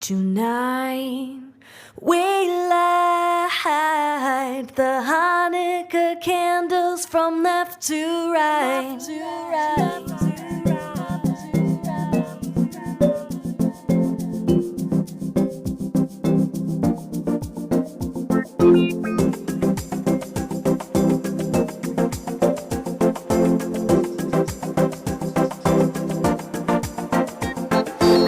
Tonight we light the Hanukkah candles from left to right.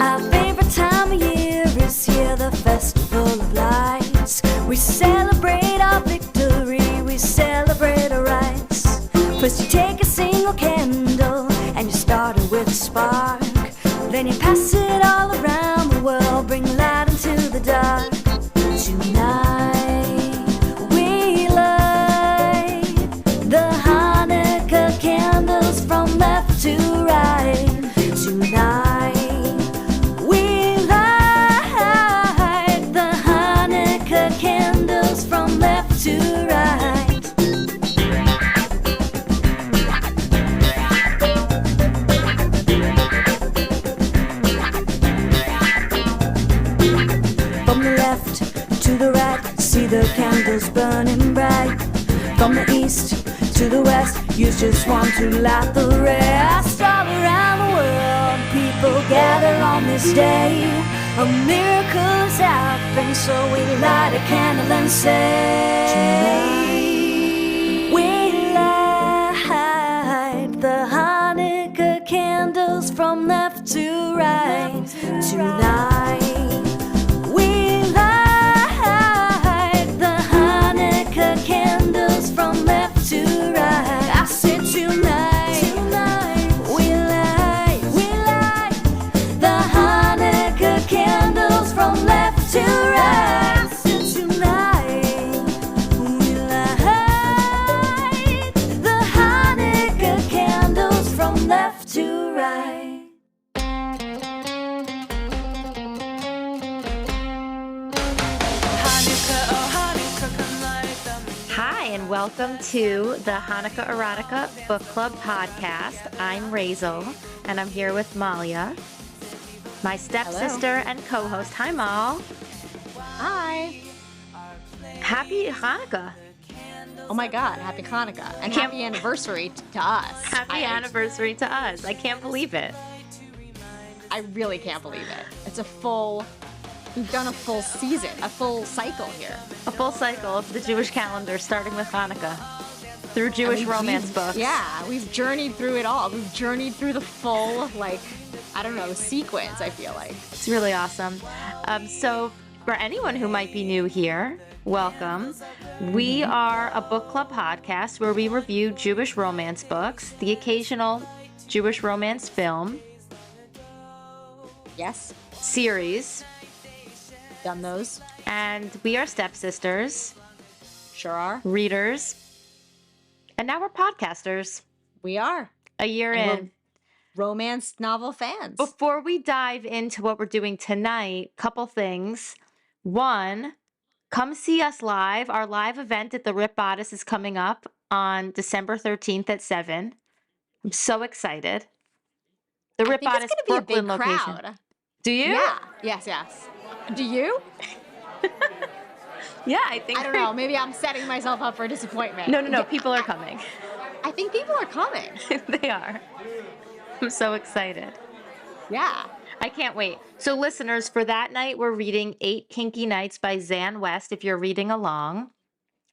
Our favorite time of year is here, the festival of lights. We celebrate our victory, we celebrate our rights. First you take a single candle and you start it with a spark. Then you pass it all around the world, bring light into the dark. Tonight we light the Hanukkah candles from left to right. Tonight we light the Hanukkah candles from left to right. From the left to the right, see the candles burning bright. From the east to the west, you just want to light the rest. All around the world, people gather on this day. A miracle has happened, so we light a candle and say, we light the Hanukkah candles from left to right. Tonight we light the Hanukkah candles from left to right. I said tonight we light the Hanukkah candles from left to right. I said tonight we light the Hanukkah candles from left to right. Hi, and welcome to the Hanukkah Erotica Book Club podcast. I'm Raizel, and I'm here with Malya, my stepsister and co-host. Hi, Mal. Hi. Happy Hanukkah. Oh my God, happy Hanukkah. And happy anniversary to us. Happy anniversary to us. I can't believe it. I really can't believe it. We've done a full season, a full cycle here. A full cycle of the Jewish calendar, starting with Hanukkah, through Jewish romance books. Yeah, we've journeyed through it all. We've journeyed through the full, sequence, I feel like. It's really awesome. So for anyone who might be new here, welcome. We are a book club podcast where we review Jewish romance books, the occasional Jewish romance film, Yes, series, done those. and we are stepsisters, Sure are. readers, and now we're podcasters We are. a year And in. we're romance novel fans. Before we dive into what we're doing tonight, couple things. One, come see us live. Our live event at the Rip Bodice is coming up on December 13th at 7. I'm so excited. The I Rip think Bodice it's going to be a Brooklyn big location. crowd. Do you? Yeah. Yes. Do you? Yeah, I think. I don't know. Maybe I'm setting myself up for disappointment. No. People are coming. I think people are coming. They are. I'm so excited. Yeah. I can't wait. So listeners, for that night, we're reading 8 Kinky Nights by Zan West, if you're reading along.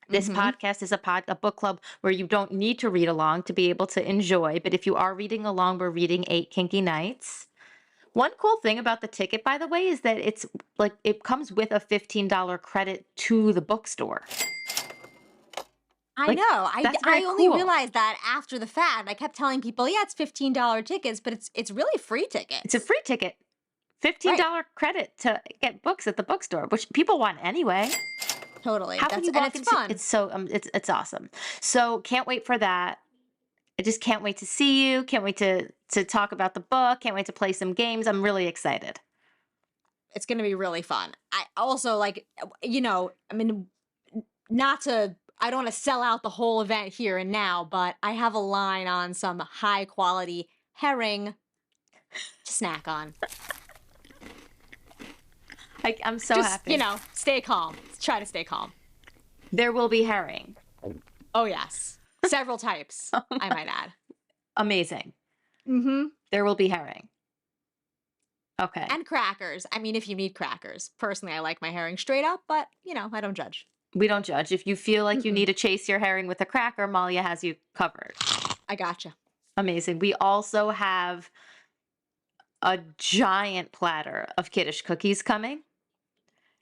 This podcast is a book club where you don't need to read along to be able to enjoy. But if you are reading along, we're reading 8 Kinky Nights. One cool thing about the ticket, by the way, is that it comes with a $15 credit to the bookstore. I know. that's very I only cool. realized that after the fact. I kept telling people, yeah, it's $15 tickets, but it's really free tickets. It's a free ticket. $15 credit to get books at the bookstore, which people want anyway. Totally. How can you and walk it's into fun. it's so it's awesome. So can't wait for that. I just can't wait to see you. Can't wait to talk about the book. Can't wait to play some games. I'm really excited. It's going to be really fun. I also I don't want to sell out the whole event here and now, but I have a line on some high quality herring to snack on. I'm so Just, happy. stay calm. Try to stay calm. There will be herring. Oh, yes. Several types, I might add. Amazing. Mm-hmm. There will be herring. Okay. And crackers. I mean, if you need crackers. Personally, I like my herring straight up, but, I don't judge. We don't judge. If you feel like you need to chase your herring with a cracker, Malya has you covered. I gotcha. Amazing. We also have a giant platter of kiddish cookies coming.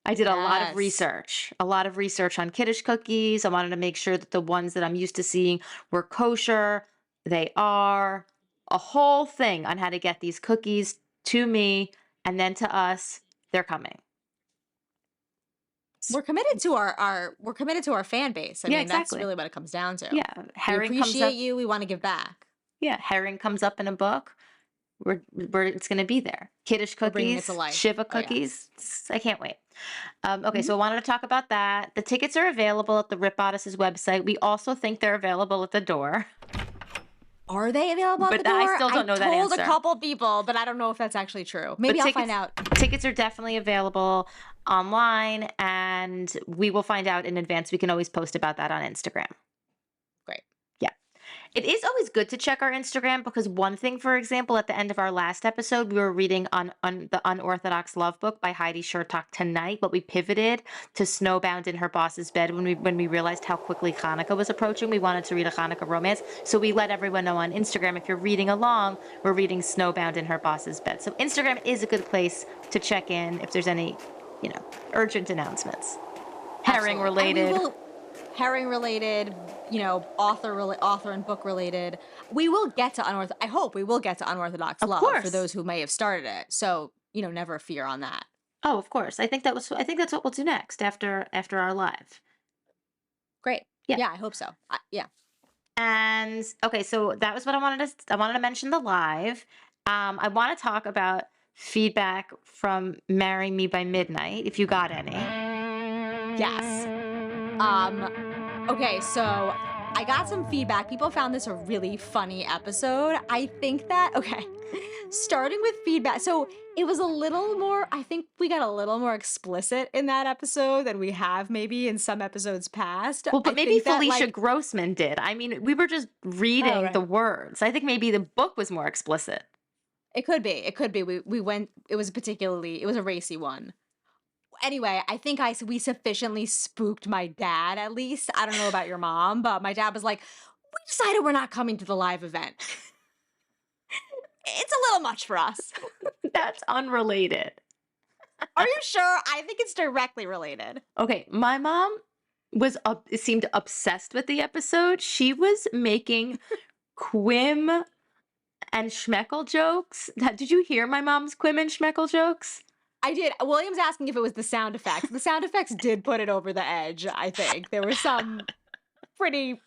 I did a lot of research on kiddish cookies. I wanted to make sure that the ones that I'm used to seeing were kosher. They are. A whole thing on how to get these cookies to me and then to us. They're coming. We're committed to our fan base. I mean, exactly. That's really what it comes down to. Yeah, herring we appreciate you. We want to give back. Yeah, herring comes up in a book. It's going to be there. Kiddish cookies, Shiva cookies. I can't wait. Okay, so I wanted to talk about that. The tickets are available at the Rip Bodice's website. We also think they're available at the door. Are they available at the door? I still don't know that answer. I told a couple people, but I don't know if that's actually true. Maybe I'll find out. Tickets are definitely available online, and we will find out in advance. We can always post about that on Instagram. Great. Yeah. It is always good to check our Instagram because one thing, for example, at the end of our last episode, we were reading on the Unorthodox Love Book by Heidi Shertock tonight, but we pivoted to Snowbound in Her Boss's Bed when we realized how quickly Hanukkah was approaching. We wanted to read a Hanukkah romance, so we let everyone know on Instagram, if you're reading along, we're reading Snowbound in Her Boss's Bed. So Instagram is a good place to check in if there's any, urgent announcements. Herring related. Herring related, author and book related. We will get to I hope we will get to Unorthodox Love for those who may have started it. So, never fear on that. Oh, of course. I think that's what we'll do next after our live. Great. Yeah, I hope so. Yeah. And okay, so that was what I wanted to mention the live. I want to talk about feedback from Marry Me by Midnight, if you got any. Yes. Okay, so I got some feedback. People found this a really funny episode. I think that, starting with feedback. So it was a little more, I think we got a little more explicit in that episode than we have maybe in some episodes past. Well, but maybe Felicia Grossman did. I mean, we were just reading the words. I think maybe the book was more explicit. It could be. We went, it was a racy one. Anyway, I think we sufficiently spooked my dad, at least. I don't know about your mom, but my dad was like, we decided we're not coming to the live event. It's a little much for us. That's unrelated. Are you sure? I think it's directly related. Okay, my mom seemed obsessed with the episode. She was making Quim and Schmeckle jokes. Did you hear my mom's Quim and Schmeckle jokes? I did. William's asking if it was the sound effects. The sound effects did put it over the edge, I think. There were some pretty,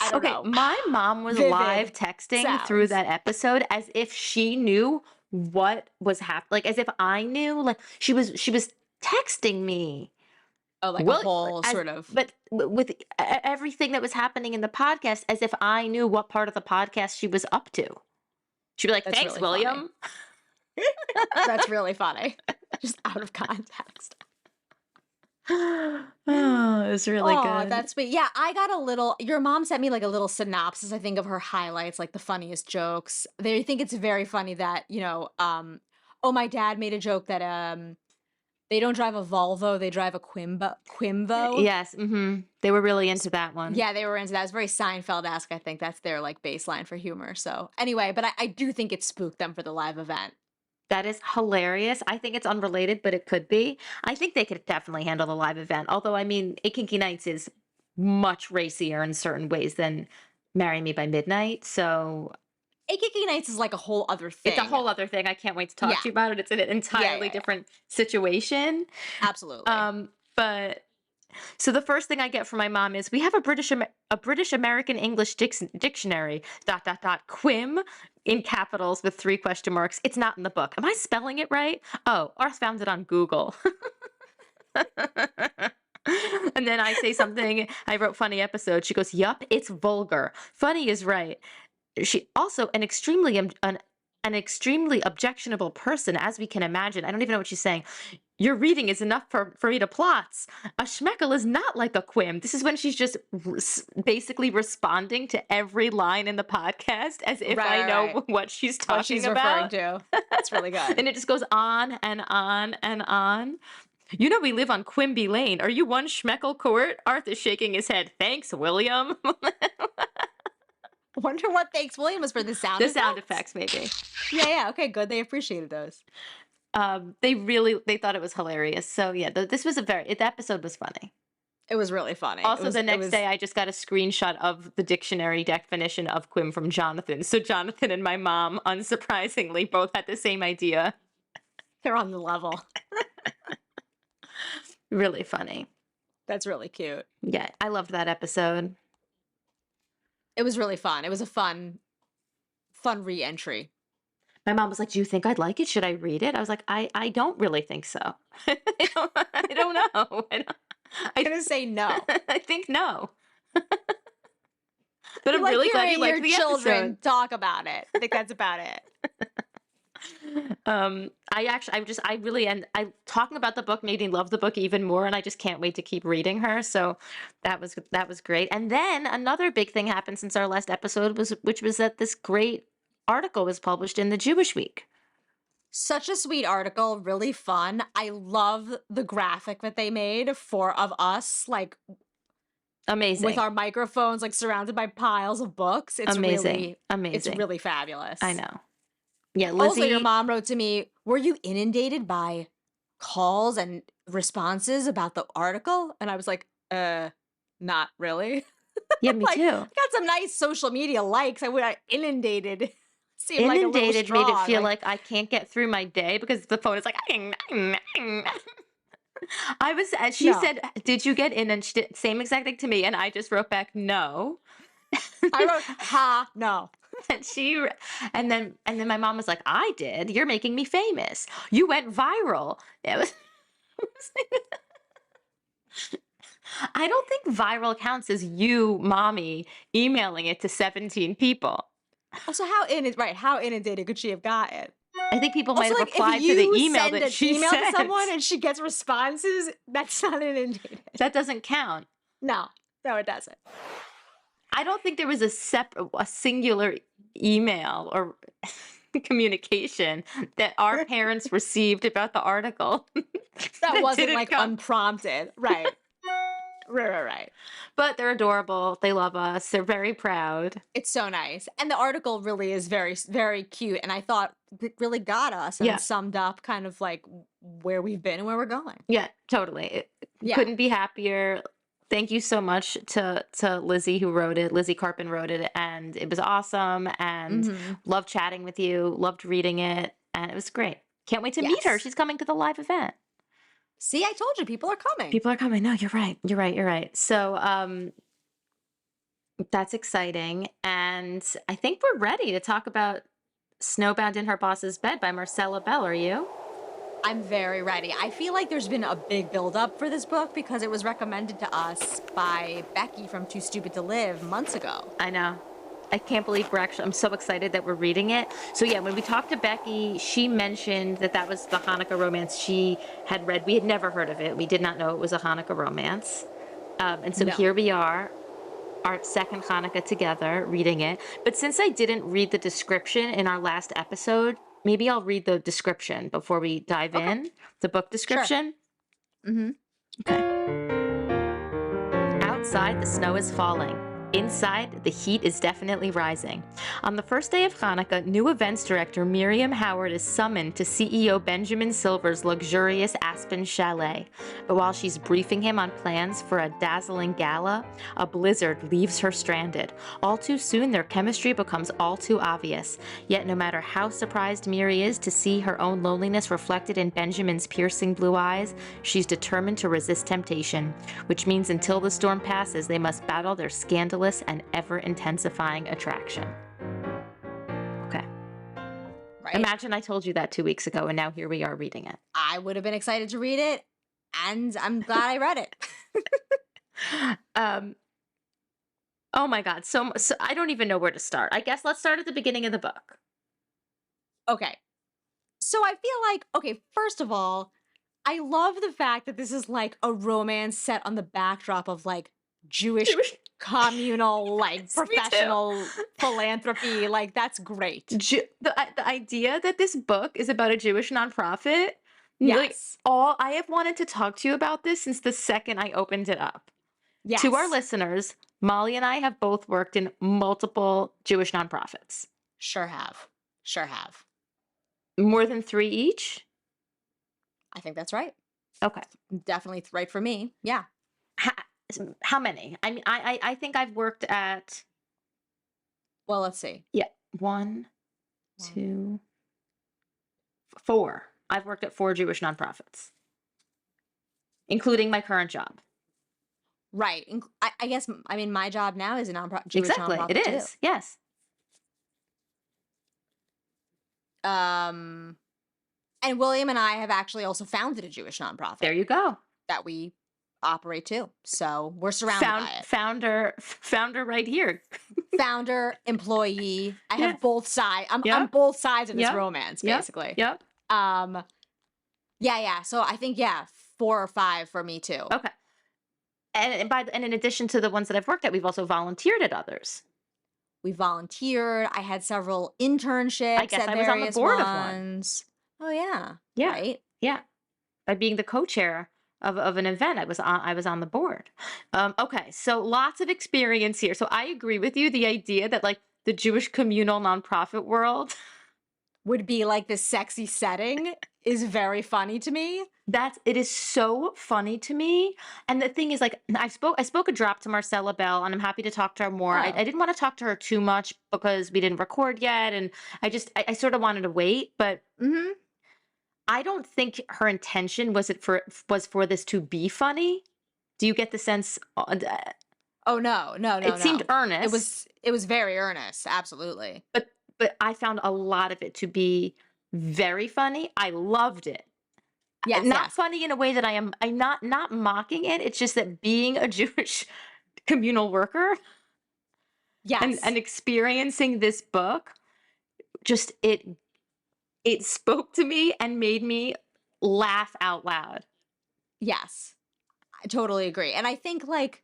I don't know. My mom was live texting through that episode as if she knew what was happening. Like, as if I knew. Like, she was texting me. Oh, like a whole sort of. But with everything that was happening in the podcast, as if I knew what part of the podcast she was up to. She'd be like, thanks, really William. That's really funny. Just out of context. Oh, it was really good. That's sweet. Yeah, I got your mom sent me like a little synopsis, I think, of her highlights, like the funniest jokes. They think it's very funny that, my dad made a joke that they don't drive a Volvo, they drive a Quimvo. Yes, they were really into that one. Yeah, they were into that. It's very Seinfeld-esque, I think. That's their like baseline for humor. So anyway, but I do think it spooked them for the live event. That is hilarious. I think it's unrelated, but it could be. I think they could definitely handle the live event. Although, I mean, Eight Kinky Nights is much racier in certain ways than Marry Me by Midnight. So Eight Kinky Nights is like a whole other thing. It's a whole other thing. I can't wait to talk to you about it. It's an entirely different situation. Absolutely. But so the first thing I get from my mom is we have a British American English dictionary ... Quim in capitals with 3 question marks. It's not in the book. Am I spelling it right? Oh, Arth found it on Google. And then I say something. I wrote funny episode. She goes, yup, it's vulgar. Funny is right. She also an extremely an extremely objectionable person, as we can imagine. I don't even know what she's saying. Your reading is enough for me to plots. A schmeckel is not like a quim. This is when she's just basically responding to every line in the podcast as if I know what she's talking what she's about. referring to. That's really good. And it just goes on and on and on. You know we live on Quimby Lane. Are you one schmeckel court? Arthur's shaking his head. Thanks, William. Wonder what thanks William was for the sound effects? The sound effects, maybe. Yeah. Okay, good. They appreciated those. They thought it was hilarious. So yeah, this was the episode was funny. It was really funny. Also, the next day, I just got a screenshot of the dictionary definition of quim from Jonathan. So Jonathan and my mom, unsurprisingly, both had the same idea. They're on the level. Really funny. That's really cute. Yeah, I loved that episode. It was really fun. It was a fun re-entry. My mom was like, "Do you think I'd like it? Should I read it?" I was like, "I don't really think so. I don't know. I'm gonna say no. I think no." But I'm like really glad you liked your the children episode. Talk about it. I think that's about it. I talking about the book made me love the book even more, and I just can't wait to keep reading her. So that was great. And then another big thing happened since our last episode which was that this great article was published in the Jewish Week. Such a sweet article, really fun. I love the graphic that they made of us, like amazing, with our microphones, like surrounded by piles of books. It's amazing. It's really fabulous. I know. Yeah, Lizzie. Also, your mom wrote to me, "Were you inundated by calls and responses about the article?" And I was like, not really. Yeah, me too. I got some nice social media likes. I would inundated. Inundated made it feel like I can't get through my day because the phone is like. She said, "Did you get in?" And she did same exact thing to me, and I just wrote back, "No." I wrote, "Ha, no." And then my mom was like, "I did. You're making me famous. You went viral." It was. I don't think viral counts as you, mommy, emailing it to 17 people. Also, how inundated could she have gotten? I think people might have like, replied to the email that she email sent. to someone and she gets responses. That's not inundated. That doesn't count. No, it doesn't. I don't think there was a singular email or communication that our parents received about the article. That wasn't like unprompted. Right. Right. But they're adorable. They love us. They're very proud. It's so nice. And the article really is very, very cute. And I thought it really got us and summed up kind of like where we've been and where we're going. Yeah, totally. Couldn't be happier. Thank you so much to Lizzie who wrote it. Lizzie Carpin wrote it, and it was awesome. And loved chatting with you. Loved reading it, and it was great. Can't wait to meet her. She's coming to the live event. See, I told you, people are coming. People are coming. No, you're right. So that's exciting, and I think we're ready to talk about Snowbound in Her Boss's Bed by Marcella Bell. Are you? I'm very ready. I feel like there's been a big build-up for this book because it was recommended to us by Becky from Too Stupid to Live months ago. I know. I can't believe I'm so excited that we're reading it. So yeah, when we talked to Becky, she mentioned that was the Hanukkah romance she had read. We had never heard of it. We did not know it was a Hanukkah romance. And so here we are, our second Hanukkah together, reading it. But since I didn't read the description in our last episode, maybe I'll read the description before we dive in. The book description. Sure. Okay. Outside, the snow is falling. Inside, the heat is definitely rising. On the first day of Hanukkah, new events director Miriam Howard is summoned to CEO Benjamin Silver's luxurious Aspen chalet. But while she's briefing him on plans for a dazzling gala, a blizzard leaves her stranded. All too soon, their chemistry becomes all too obvious. Yet no matter how surprised Miri is to see her own loneliness reflected in Benjamin's piercing blue eyes, she's determined to resist temptation, which means until the storm passes, they must battle their scandalous and ever-intensifying attraction. Okay. Right. Imagine I told you that 2 weeks ago, and now here we are reading it. I would have been excited to read it, and I'm glad I read it. Oh my God. So I don't even know where to start. I guess let's start at the beginning of the book. Okay. So I feel like, okay, first of all, I love the fact that this is like a romance set on the backdrop of like Jewish Jewish. communal, like Me too. professional philanthropy. Like, that's great. The idea that this book is about a Jewish nonprofit, like Yes. I have wanted to talk to you about this since the second I opened it up. Yes. To our listeners, Molly and I have both worked in multiple Jewish nonprofits. Sure have. Sure have. More than 3 each? I think that's right. Okay. Definitely right for me. Yeah. How many? I mean, I think I've worked at, Well, let's see. 1, 2, 4. I've worked at 4 Jewish nonprofits, including my current job. Right. I guess, I mean, my job now is a Jewish Exactly. nonprofit. It is. Yes. And William and I have actually also founded a Jewish nonprofit There you go. that we operate too. So we're surrounded by it. Founder right here. Founder, employee. I Yeah. have both sides. I'm Yep. both sides of this Yep. romance, Yep. basically. Yep. Yeah. So I think 4 or 5 for me too. Okay. And in addition to the ones that I've worked at, we've also volunteered at others. We volunteered. I had several internships. I guess at I was on the various board of one. ones. Oh yeah. Yeah. Right. Yeah. By being the co-chair of an event, I was on the board. Okay, so lots of experience here. So I agree with you. The idea that like the Jewish communal nonprofit world Would be like this sexy setting is very funny to me. it is so funny to me. And the thing is, like, I spoke a drop to Marcella Bell, and I'm happy to talk to her more. I Oh. didn't want to talk to her too much because we didn't record yet, and I sort of wanted to wait, but Mm-hmm. I don't think her intention was for this to be funny. Do you get the sense? Oh no. It seemed earnest. It was very earnest. Absolutely. but I found a lot of it to be very funny. I loved it. Yes. Not yes. funny in a way that I'm not mocking it. It's just that being a Jewish communal worker Yes. and experiencing this book, just it spoke to me and made me laugh out loud. Yes. I totally agree. And I think like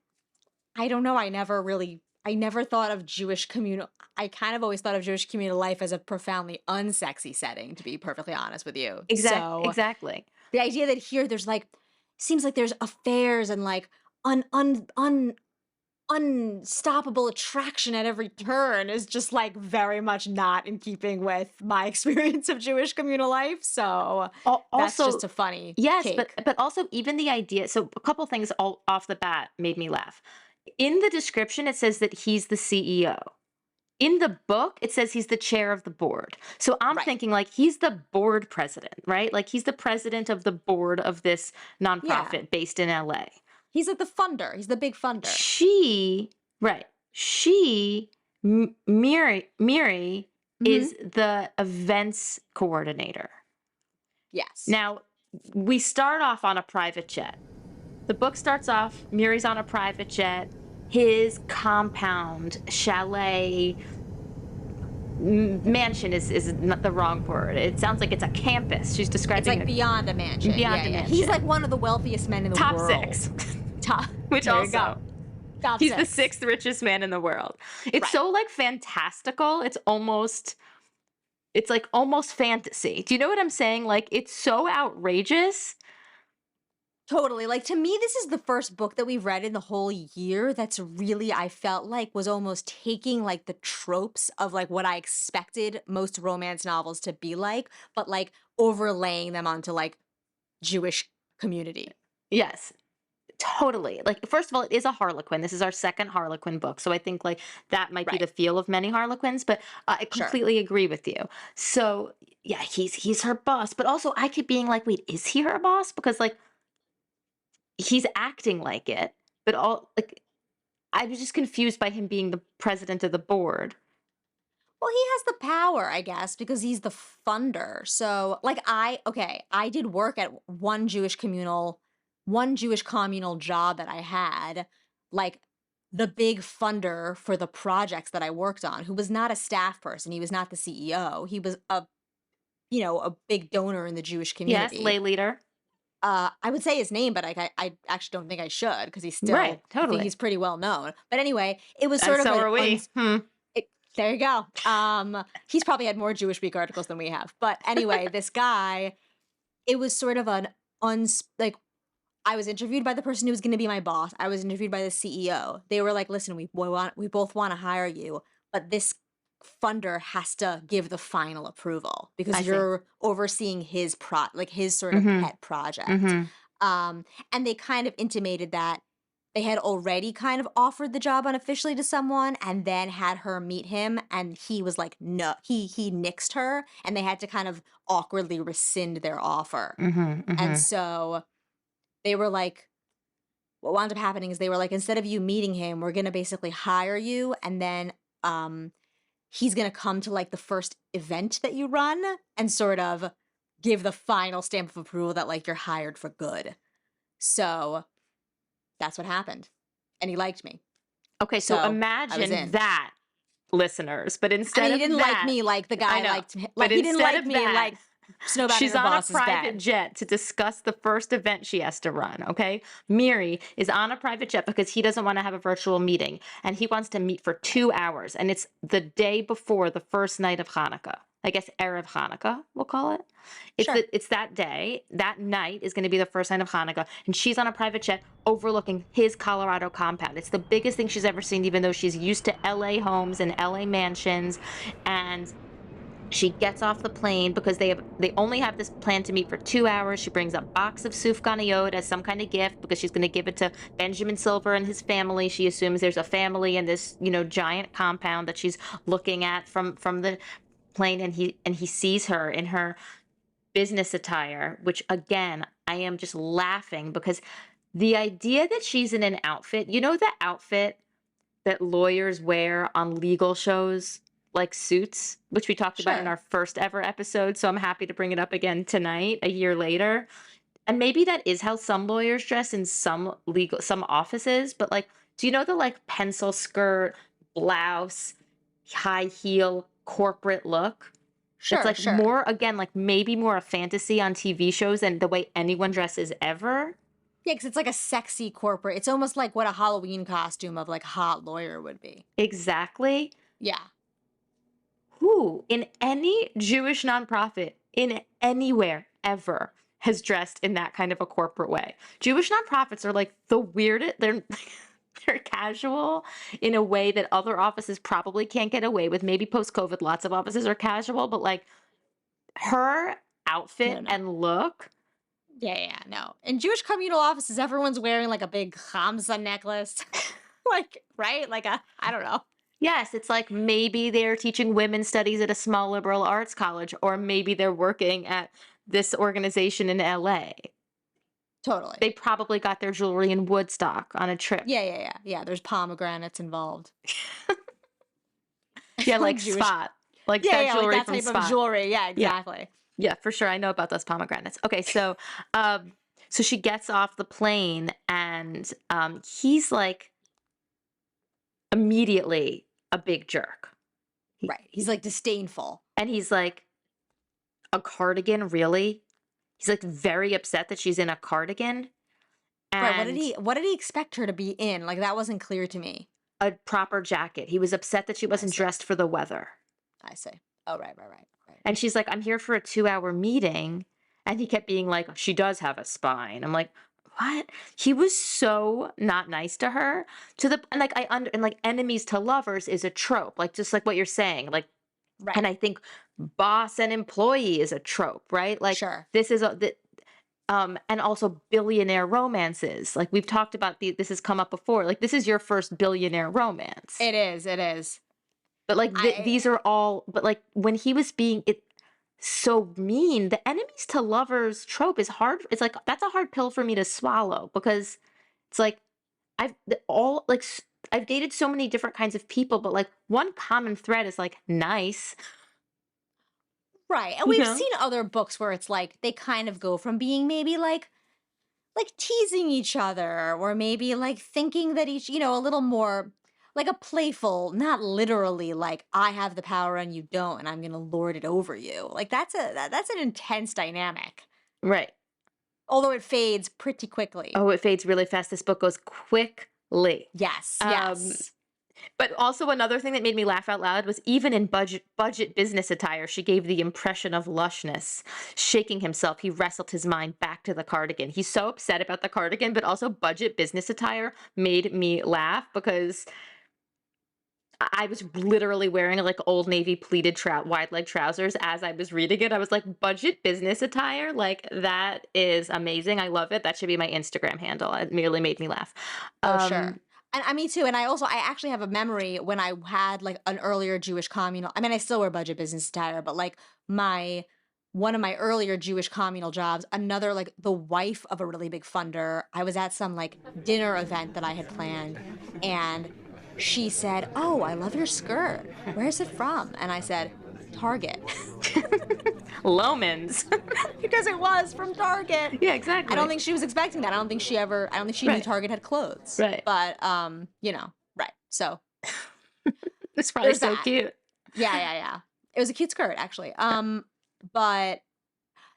I don't know, I never thought of Jewish communal I kind of always thought of Jewish communal life as a profoundly unsexy setting, to be perfectly honest with you. So Exactly. the idea that here there's like seems like there's affairs and like unstoppable attraction at every turn is just like very much not in keeping with my experience of Jewish communal life. So that's Also, just a funny yes, take. but also even the idea. So a couple things all off the bat made me laugh. In the description, it says that he's the CEO. In the book, it says he's the chair of the board. So I'm Right. thinking like he's the board president, right? Like he's the president of the board of this nonprofit based in LA. He's like the funder. He's the big funder. Miri Mhm. is the events coordinator. Yes. Now, we start off on a private jet. The book starts off, Miri's on a private jet. His compound, chalet, mansion is not the wrong word. It sounds like it's a campus. She's describing It's like it. beyond a mansion. Beyond a He's mansion. like one of the wealthiest men in the Top world. 6. Top. Which There you also, go. Top he's the 6. 6th richest man in the world. It's Right. so like fantastical. It's like almost fantasy. Do you know what I'm saying? Like it's so outrageous. Totally. Like to me, this is the first book that we've read in the whole year that's really, I felt like was almost taking like the tropes of like what I expected most romance novels to be like, but like overlaying them onto like Jewish community. Yes. Totally. Like, first of all, it is a Harlequin. This is our second Harlequin book. So I think like that might be Right. the feel of many Harlequins, but I Sure. completely agree with you. So yeah, he's her boss, but also I keep being like, wait, is he her boss? Because like he's acting like it, but I was just confused by him being the president of the board. Well, he has the power, I guess, because he's the funder. So, like, I did work at one Jewish communal job that I had, like the big funder for the projects that I worked on, who was not a staff person. He was not the CEO. He was a big donor in the Jewish Yes, community. lay leader. I would say his name, but I actually don't think I should because he's still, Right, I think totally. he's pretty well known. But anyway, it was And sort of so an are we. there you go. He's probably had more Jewish Week articles than we have. But anyway, this guy, it was sort of an like, I was interviewed by the person who was going to be my boss. I was interviewed by the CEO. They were like, "Listen, we both want to hire you, but this funder has to give the final approval I because see. you're overseeing his his sort of pet project." And they kind of intimated that they had already kind of offered the job unofficially to someone and then had her meet him, and he was like, no, he nixed her, and they had to kind of awkwardly rescind their offer. And so they were like, what wound up happening is they were like, instead of you meeting him, we're gonna basically hire you, and then he's gonna come to like the first event that you run and sort of give the final stamp of approval that like you're hired for good. So that's what happened. And he liked me. Okay, so So, I was imagine in. that, listeners. But I instead mean, he of didn't that, like me like the guy I know. liked him. But Like, he didn't instead like of me that, like Snowbound she's and her on a boss is private bad. jet to discuss the first event she has to run, okay? Miri is on a private jet because he doesn't want to have a virtual meeting, and he wants to meet for 2 hours, and it's the day before the first night of Hanukkah. I guess Erev Hanukkah, we'll call it. Sure. It's that day. That night is going to be the first night of Hanukkah, and she's on a private jet overlooking his Colorado compound. It's the biggest thing she's ever seen, even though she's used to LA homes and LA mansions. And she gets off the plane because they only have this plan to meet for 2 hours. She brings a box of sufganiyot as some kind of gift because she's going to give it to Benjamin Silver and his family. She assumes there's a family in this, giant compound that she's looking at from the plane, and he sees her in her business attire, which again, I am just laughing because the idea that she's in an outfit, the outfit that lawyers wear on legal shows, like suits, which we talked about in Sure. our first ever episode. So I'm happy to bring it up again tonight, a year later. And maybe that is how some lawyers dress in some offices, but like, do you know the like pencil skirt, blouse, high heel, corporate look? Sure, It's like sure. more, again, like maybe more a fantasy on TV shows than the way anyone dresses ever. Yeah, because it's like a sexy corporate. It's almost like what a Halloween costume of like a hot lawyer would be. Exactly. Yeah. Who in any Jewish nonprofit in anywhere ever has dressed in that kind of a corporate way? Jewish nonprofits are like the weirdest. They're casual in a way that other offices probably can't get away with. Maybe post-COVID, lots of offices are casual, but like her outfit No. and look. Yeah, no. In Jewish communal offices, everyone's wearing like a big Hamza necklace. Like, right? Like I don't know. Yes, it's like maybe they're teaching women's studies at a small liberal arts college, or maybe they're working at this organization in LA. Totally. They probably got their jewelry in Woodstock on a trip. Yeah. There's pomegranates involved. Yeah, like Jewish. Spot. Like Yeah, that yeah, jewelry like that from type Spot. of jewelry. Yeah, exactly. Yeah, for sure. I know about those pomegranates. Okay, so so she gets off the plane, and he's like immediately a big jerk. Right. He's like disdainful. And he's like, a cardigan, really? He's like very upset that she's in a cardigan. Right. And What did he expect her to be in? Like that wasn't clear to me. a proper jacket. He was upset that she wasn't see. dressed for the weather. I see. Oh, right. And she's like, I'm here for a 2-hour meeting. And he kept being like, she does have a spine. I'm like, what? He was so not nice to her. And like and like enemies to lovers is a trope, like just like what you're saying. Like, Right. and I think boss and employee is a trope, right? Like Sure. this is and also billionaire romances. Like we've talked about this has come up before. Like this is your first billionaire romance. It is. But like these are all, but like when he was being so mean, the enemies to lovers trope is hard. It's like, that's a hard pill for me to swallow because it's like, I've dated so many different kinds of people, but like one common thread is like nice. Right. And we've know? seen other books where it's like they kind of go from being maybe like teasing each other or maybe like thinking that each, a little more like a playful, not literally like I have the power and you don't, and I'm gonna lord it over you. Like that's that's an intense dynamic. Right. Although it fades pretty quickly. Oh, it fades really fast. This book goes quickly. Yes, Um, yes. But also another thing that made me laugh out loud was even in budget business attire, she gave the impression of lushness. Shaking himself, he wrestled his mind back to the cardigan. He's so upset about the cardigan, but also budget business attire made me laugh because I was literally wearing like Old Navy pleated wide leg trousers as I was reading it. I was like, budget business attire? Like, that is amazing. I love it. That should be my Instagram handle. It merely made me laugh. Oh, sure. And me too. And I actually have a memory when I had like an earlier Jewish communal. I mean, I still wear budget business attire, but like one of my earlier Jewish communal jobs, another like the wife of a really big funder. I was at some like dinner event that I had planned, and she said, "Oh, I love your skirt. Where's it from?" And I said, "Target." Lomans. Because it was from Target. Yeah, exactly. I don't think she was expecting that. I don't think she knew Right. Target had clothes. Right. But right. So It's probably there's so that. cute. Yeah. It was a cute skirt, actually. But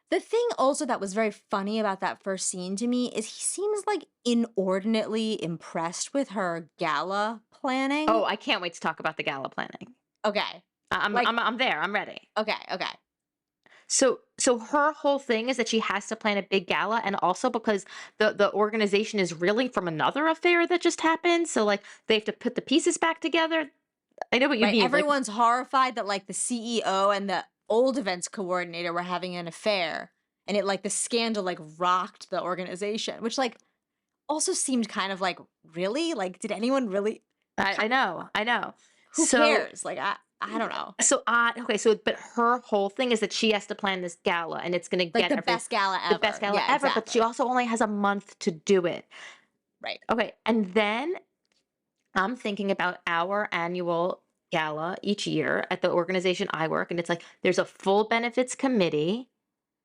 the thing also that was very funny about that first scene to me is he seems like inordinately impressed with her gala planning. Oh, I can't wait to talk about the gala planning. Okay. I'm there. I'm ready. Okay. So her whole thing is that she has to plan a big gala, and also because the organization is reeling from another affair that just happened. So like they have to put the pieces back together. I know what you Right. mean. like- Everyone's horrified that like the CEO and the old events coordinator were having an affair, and it like the scandal like rocked the organization, which like also seemed kind of like, really? Like, did anyone really? I know. Who cares? Like, I don't know. But her whole thing is that she has to plan this gala, and it's going to Like get the best gala ever. the best gala Yeah, ever. But she exactly. also only has a month to do it. Right. Okay, and then I'm thinking about our annual gala each year at the organization I work, and it's like there's a full benefits committee.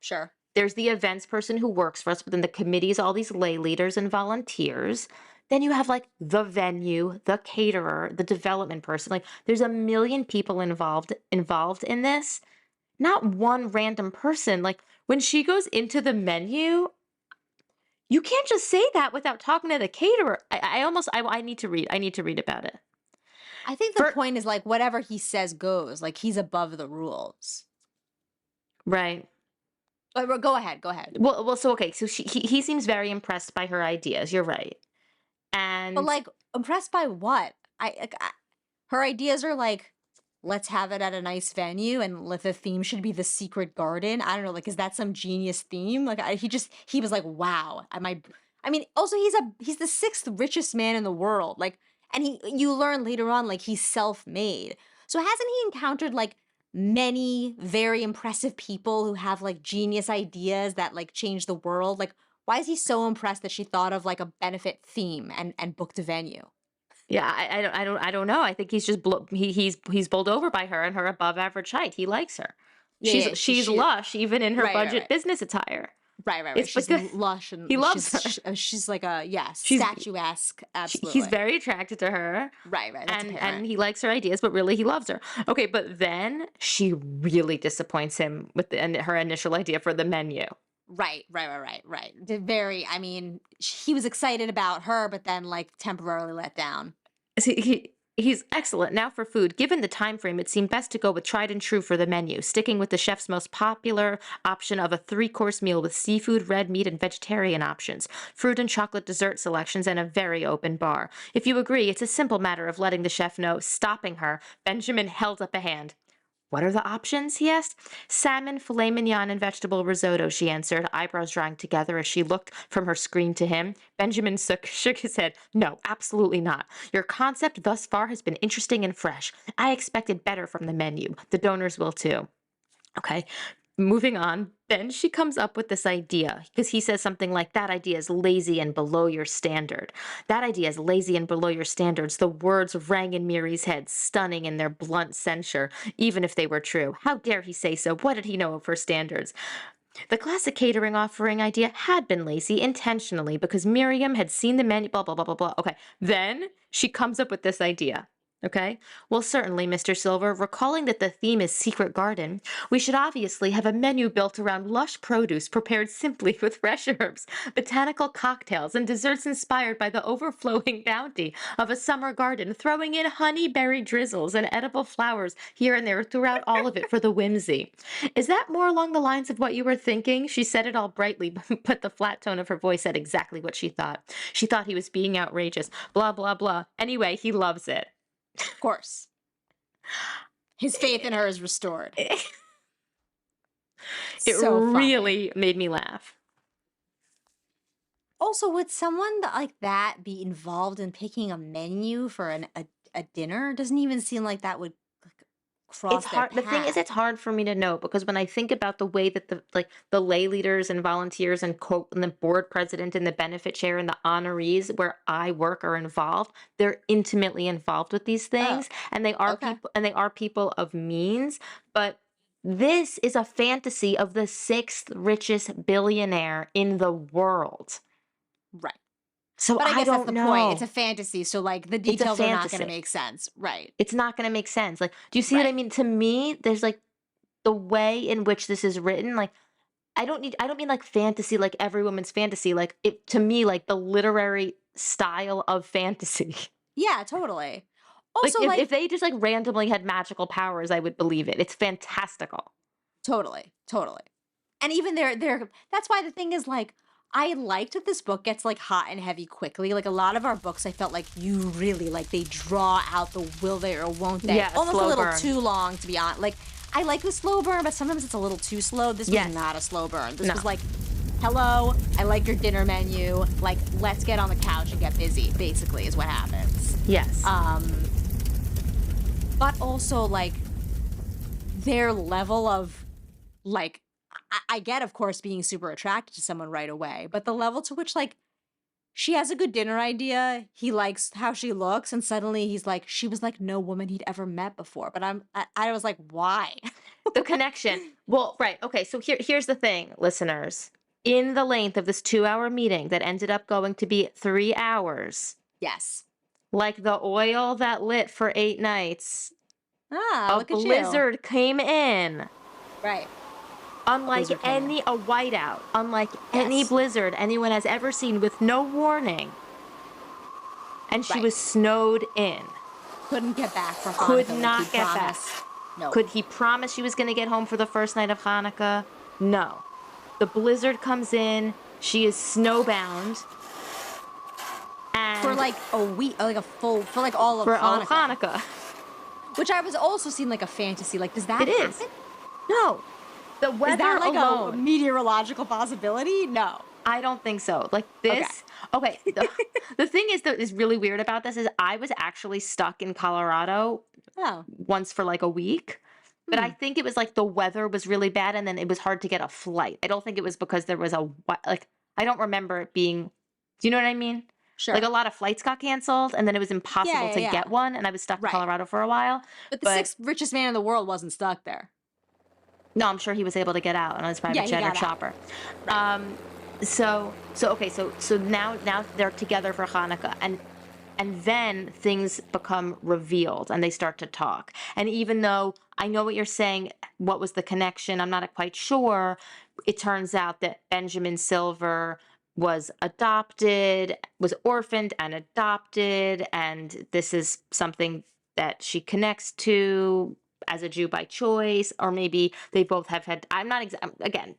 Sure. There's the events person who works for us, but then the committee is all these lay leaders and volunteers. Then you have like the venue, the caterer, the development person. Like there's a million people involved in this. Not one random person. Like when she goes into the menu, you can't just say that without talking to the caterer. I need to read. I need to read about it. I think the point is like whatever he says goes. Like he's above the rules. Right. But go ahead. Well. So okay. So he seems very impressed by her ideas. You're right. And But like impressed by what? Her ideas are like, let's have it at a nice venue, and the theme should be the secret garden. I don't know. Like, is that some genius theme? Like, he was like, wow. I mean, also he's the sixth richest man in the world. Like, and you learn later on like he's self-made. So hasn't he encountered like many very impressive people who have like genius ideas that like change the world? Like, why is he so impressed that she thought of like a benefit theme and booked a venue? yeah, I don't know. I think he's just he's bowled over by her and her above average height. He likes her. She's lush even in her budget business attire. Right. She's lush and he loves her. She's like a She's- statuesque. Absolutely. He's very attracted to her. right. That's And apparent. he likes her ideas, but really he loves her. Okay, but then she really disappoints him with her initial idea for the menu. Right. I mean, he was excited about her, but then like temporarily let down. See, he's excellent. Now for food. Given the time frame, it seemed best to go with tried and true for the menu, sticking with the chef's most popular option of a 3-course meal with seafood, red meat, and vegetarian options, fruit and chocolate dessert selections, and a very open bar. If you agree, it's a simple matter of letting the chef know. Stopping her, Benjamin held up a hand. What are the options? He asked. Salmon, filet mignon, and vegetable risotto, she answered, eyebrows drawing together as she looked from her screen to him. Benjamin shook his head. No, absolutely not. Your concept thus far has been interesting and fresh. I expected better from the menu. The donors will too. Okay. Moving on, then she comes up with this idea because he says something like, that idea is lazy and below your standard. That idea is lazy and below your standards. The words rang in Miri's head, stunning in their blunt censure, even if they were true. How dare he say so? What did he know of her standards? The classic catering offering idea had been lazy intentionally because Miriam had seen the menu, blah, blah, blah, blah, blah. Okay. Then she comes up with this idea. Okay. Well, certainly, Mr. Silver, recalling that the theme is Secret Garden, we should obviously have a menu built around lush produce prepared simply with fresh herbs, botanical cocktails, and desserts inspired by the overflowing bounty of a summer garden, throwing in honey-berry drizzles and edible flowers here and there throughout all of it for the whimsy. Is that more along the lines of what you were thinking? She said it all brightly, but the flat tone of her voice said exactly what she thought. She thought he was being outrageous. Blah, blah, blah. Anyway, he loves it. Of course. His faith in her is restored. It So funny. really made me laugh. Also, would someone like that be involved in picking a menu for a dinner? Doesn't even seem like that would like, cross It's their hard. The thing is, path. it's hard for me to know because when I think about the way that the lay leaders and volunteers and the board president and the benefit chair and the honorees where I work are involved, they're intimately involved with these things, and they are okay. people of means. But this is a fantasy of the sixth richest billionaire in the world. Right. So But I guess don't that's the know. point. It's a fantasy, so like the It's a details are not going to fantasy. make sense. Right. It's not going to make sense. Like, do you see what I Right. mean? To me, there's like the way in which this is written. Like, I don't mean like fantasy, like every woman's fantasy. Like it to me, like the literary style of fantasy. Yeah, totally. Like Also, if they just like randomly had magical powers, I would believe it. It's fantastical. totally. And even that's why the thing is like I liked that this book gets like hot and heavy quickly. Like a lot of our books, I felt like you really like they draw out the will they or won't they. Yeah, Almost a slow little burn. too long to be honest. Like I like the slow burn, but sometimes it's a little too slow. This was Yes. not a slow burn. This No. was like, hello, I like your dinner menu. Like, let's get on the couch and get busy, basically, is what happens. Yes. But also like their level of like I get, of course, being super attracted to someone right away, but the level to which like she has a good dinner idea, he likes how she looks, and suddenly he's like, she was like no woman he'd ever met before. But I was like, why? The connection. Well, right. Okay. So here's the thing, listeners. In the length of this 2-hour meeting that ended up going to be 3 hours, Yes. like the oil that lit for 8 nights, Ah, a look at you. blizzard came in. Right. Unlike blizzard came in. a whiteout, unlike any Yes. blizzard anyone has ever seen with no warning. And she Right. was snowed in. Couldn't get back for Hanukkah. Could like not he get back. promised. No. Could he promise she was going to get home for the first night of Hanukkah? No. The blizzard comes in. She is snowbound. And For like a week, like a full, for like all of for all Hanukkah. of Hanukkah. Which I was also seeing like a fantasy. Like, does that It is. happen? No. The weather Is that like a alone. meteorological possibility? No. I don't think so. Like this. Okay. The thing is that is really weird about this is I was actually stuck in Colorado Oh. once for like a week. But I think it was like the weather was really bad and then it was hard to get a flight. I don't think it was because there was I don't remember it being, do you know what I mean? Sure. Like a lot of flights got canceled and then it was impossible Yeah, to yeah. get one and I was stuck Right. in Colorado for a while. but the sixth richest man in the world wasn't stuck there. No, I'm sure he was able to get out on his private Yeah, he jet or got out. chopper. So now they're together for Hanukkah and then things become revealed and they start to talk. And even though I know what you're saying, what was the connection? I'm not quite sure. It turns out that Benjamin Silver was orphaned and adopted, and this is something that she connects to as a Jew by choice, or maybe they both have had, I'm not again,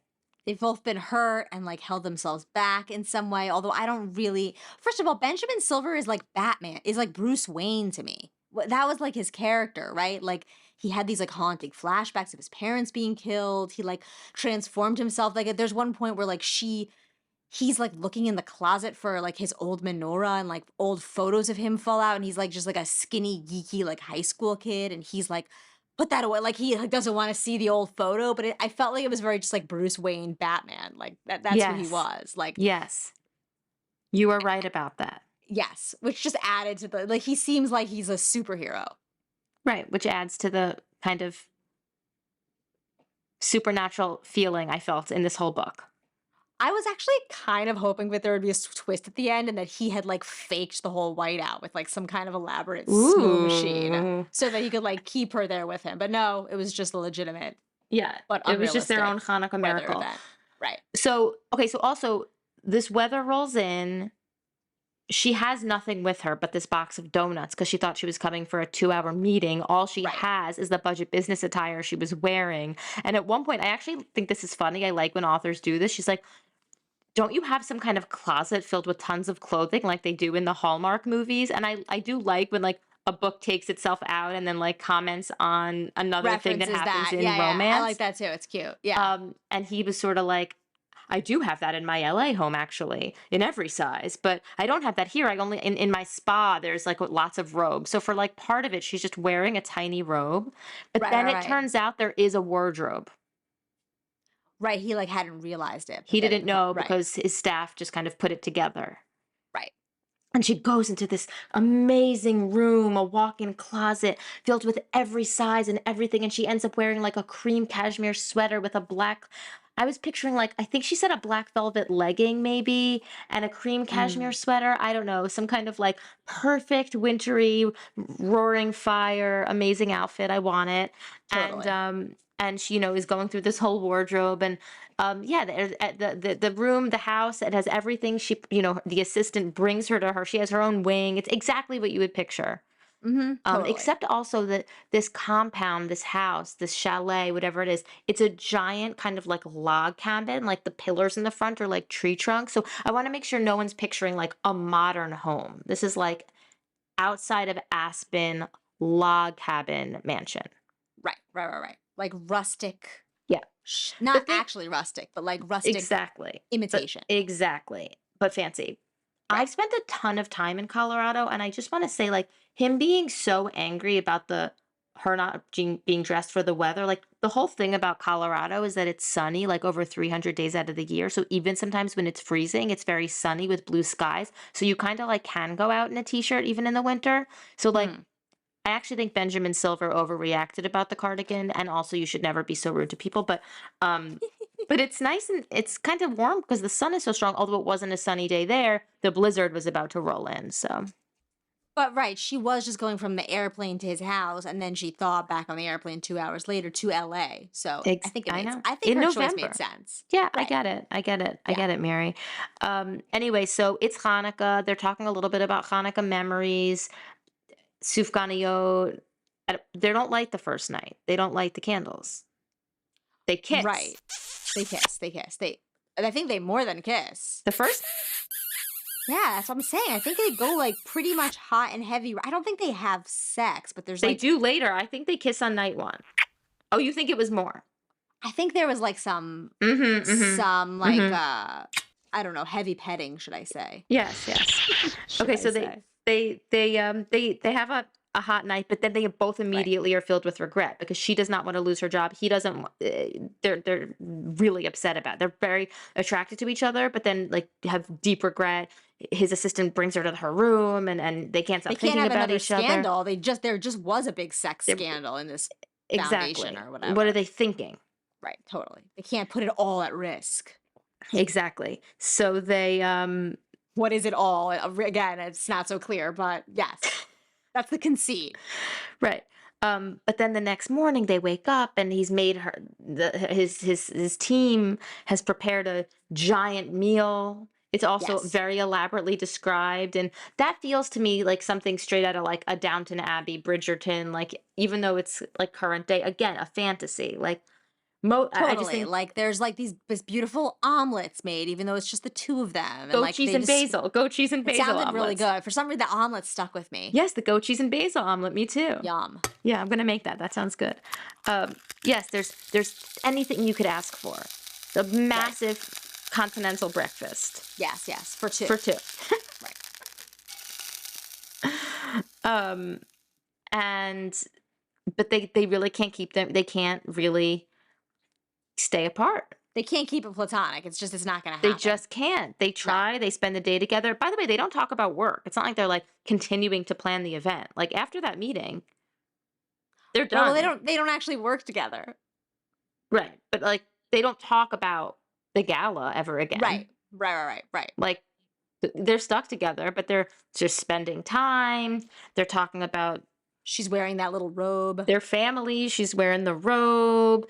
They've both been hurt and like held themselves back in some way. Although I don't really. First of all, Benjamin Silver is like Batman, is like Bruce Wayne to me. That was like his character, right? Like he had these like haunting flashbacks of his parents being killed. He like transformed himself. Like there's one point where like he's like looking in the closet for like his old menorah and like old photos of him fall out, and he's like just like a skinny geeky like high school kid, and he's like put that away, like he like, doesn't want to see the old photo. But I felt like it was very just like Bruce Wayne Batman, like that's who he Yes. was, like yes, you are right about that. yes, which just added to the like he seems like he's a superhero. Right, which adds to the kind of supernatural feeling I felt in this whole book. I was actually kind of hoping that there would be a twist at the end and that he had like faked the whole whiteout with like some kind of elaborate snow machine Ooh. so that he could like keep her there with him. But no, it was just a legitimate Yeah, but it was just their own unrealistic Hanukkah weather miracle. event. Right. So, okay, so also this weather rolls in. She has nothing with her but this box of donuts because she thought she was coming for a 2-hour meeting. All she Right. has is the budget business attire she was wearing. And at one point, I actually think this is funny. I like when authors do this. She's like, don't you have some kind of closet filled with tons of clothing like they do in the Hallmark movies? And I do like when like a book takes itself out and then like comments on another thing that References happens that. in Yeah, romance. I like that too. It's cute. Yeah. And he was sort of like, I do have that in my LA home actually, in every size, but I don't have that here. I only in my spa there's like lots of robes. So for like part of it, she's just wearing a tiny robe. But then it Right. turns out there is a wardrobe. Right. He like hadn't realized it. He but then didn't know right. because his staff just kind of put it together. Right. And she goes into this amazing room, a walk-in closet filled with every size and everything. And she ends up wearing like a cream cashmere sweater with a black, I was picturing like, I think she said a black velvet legging maybe, and a cream cashmere sweater. I don't know, some kind of like perfect wintry, roaring fire, amazing outfit. I want it. Totally. And she, is going through this whole wardrobe and yeah, the room, the house, it has everything. She, the assistant brings her to her. She has her own wing. It's exactly what you would picture. Totally. Except also that this compound, this house, this chalet, whatever it is, it's a giant kind of like log cabin. Like the pillars in the front are like tree trunks. So I want to make sure no one's picturing like a modern home. This is like outside of Aspen log cabin mansion. Right. Like rustic. Yeah. Not actually rustic, but like rustic Exactly. imitation. Exactly. But fancy. I've spent a ton of time in Colorado, and I just want to say, like, him being so angry about her not being dressed for the weather, like, the whole thing about Colorado is that it's sunny, like, over 300 days out of the year. So even sometimes when it's freezing, it's very sunny with blue skies. So you kind of, like, can go out in a t-shirt even in the winter. So, like, I actually think Benjamin Silver overreacted about the cardigan, and also you should never be so rude to people. But it's nice and it's kind of warm because the sun is so strong. Although it wasn't a sunny day there, the blizzard was about to roll in. So, But right, she was just going from the airplane to his house, and then she thawed back on the airplane 2 hours later to LA. So I think I know. I think In her choice November. made sense. Yeah, I Right. get it. I get it, Mary. Anyway, so it's Hanukkah. They're talking a little bit about Hanukkah memories. Sufganiyot. They don't light the first night. They don't light the candles. They kiss. Right. They kiss. And I think they more than kiss. The first. Yeah, that's what I'm saying. I think they go like pretty much hot and heavy. I don't think they have sex, but there's They like do later. I think they kiss on night one. Oh, you think it was more? I think there was like some some like I don't know, heavy petting, should I say? Yes. Should Okay, I so say. they have a hot night, but then they both immediately are filled with regret because she does not want to lose her job. He doesn't. They're really upset about it. They're very attracted to each other, but then like have deep regret. His assistant brings her to her room, and they can't stop They can't thinking have about another each other. scandal. There just was a big sex scandal in this Exactly. foundation or whatever. What are they thinking? Right, totally. They can't put it all at risk. Exactly. So they What is it all? Again, it's not so clear, but yes. That's the conceit. right. But then the next morning they wake up and he's made her his team has prepared a giant meal. It's also Yes. very elaborately described, and that feels to me like something straight out of like a Downton Abbey, Bridgerton. Like even though it's like current day, again a fantasy. Like I just Totally. think Like there's like this beautiful omelets made, even though it's just the two of them. And goat like cheese they and basil, goat cheese and It basil sounded really omelets. good. For some reason, the omelet stuck with me. Yes, the goat cheese and basil omelet. Me too. Yum. Yeah, I'm gonna make that. That sounds good. Yes, there's anything you could ask for. The massive continental breakfast Yes. For two. for two. Right. But they really can't keep them. They can't really stay apart. They can't keep it platonic. It's not going to They happen. just can't. They try. They spend the day together. By the way, they don't talk about work. It's not like they're like continuing to plan the event. Like after that meeting, they're done. Well, they don't actually work together. Right. But like they don't talk about the gala ever again. Right. Like they're stuck together, but they're just spending time. They're talking about She's wearing that little robe. their family. She's wearing the robe.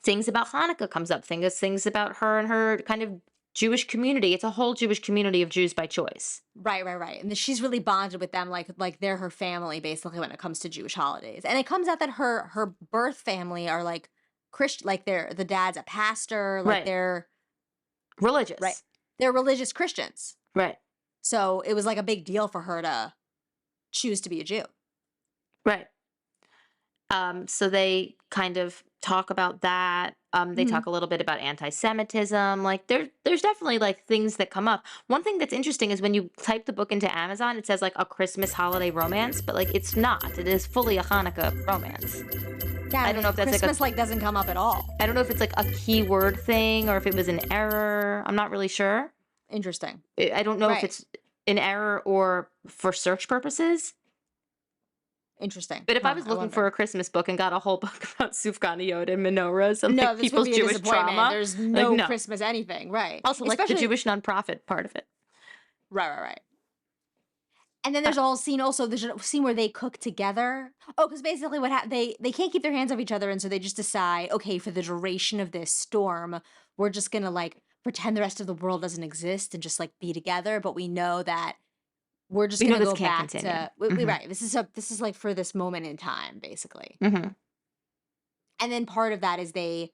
Things about Hanukkah comes up. Things about her and her kind of Jewish community. It's a whole Jewish community of Jews by choice. Right. And she's really bonded with them, like they're her family basically when it comes to Jewish holidays. And it comes out that her birth family are like Christian, like the dad's a pastor, like Right. they're Religious. right. They're religious Christians. Right. So it was like a big deal for her to choose to be a Jew. Right. So they kind of talk about that. They Mhm. talk a little bit about anti-Semitism. Like there's definitely like things that come up. One thing that's interesting is when you type the book into Amazon, it says like a Christmas holiday romance, but like it's not. It is fully a Hanukkah romance. Yeah, I don't know if that's Christmas like doesn't come up at all. I don't know if it's like a keyword thing or if it was an error. I'm not really sure. Interesting. I don't know if Right. it's an error or for search purposes. Interesting. But if I was I looking wonder. for a Christmas book and got a whole book about Sufganiyot and menorahs and No, like this would people's be a Jewish disappointment. trauma, There's like, no no. Christmas anything, right? Also like the Especially- Jewish nonprofit part of it. Right. And then there's a whole scene also, there's a scene where they cook together. Oh, because basically what they can't keep their hands off each other, and so they just decide, okay, for the duration of this storm, we're just gonna like pretend the rest of the world doesn't exist and just like be together, but we know that we're just We know gonna this go can't back continue. to Mhm. right. This is like for this moment in time, basically. Mm-hmm. And then part of that is they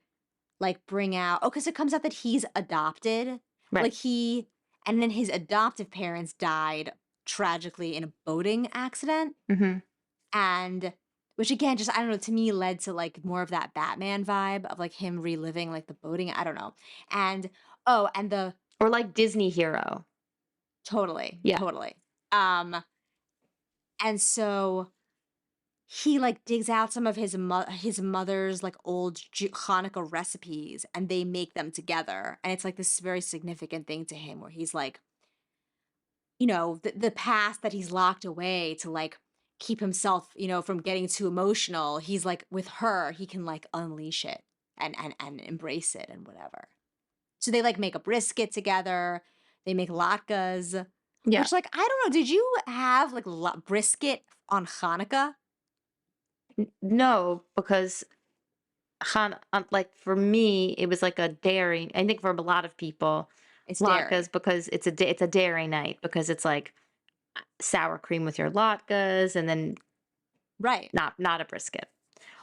like bring out because it comes out that he's adopted. Right. Like and then his adoptive parents died tragically in a boating accident. Mm-hmm. And which again, just I don't know, to me led to like more of that Batman vibe of like him reliving like the boating. I don't know. And the Or like Disney hero. totally. Yeah. And so he like digs out some of his mother's like old Hanukkah recipes and they make them together. And it's like this very significant thing to him where he's like, you know, the past that he's locked away to like keep himself, you know, from getting too emotional. He's like with her, he can like unleash it and embrace it and whatever. So they like make a brisket together. They make latkes. Yeah. Which like, I don't know, did you have like brisket on Hanukkah? No, because like for me, it was like a dairy. I think for a lot of people, It's dairy. latkes because it's a dairy night because it's like sour cream with your latkes and then Right. not a brisket.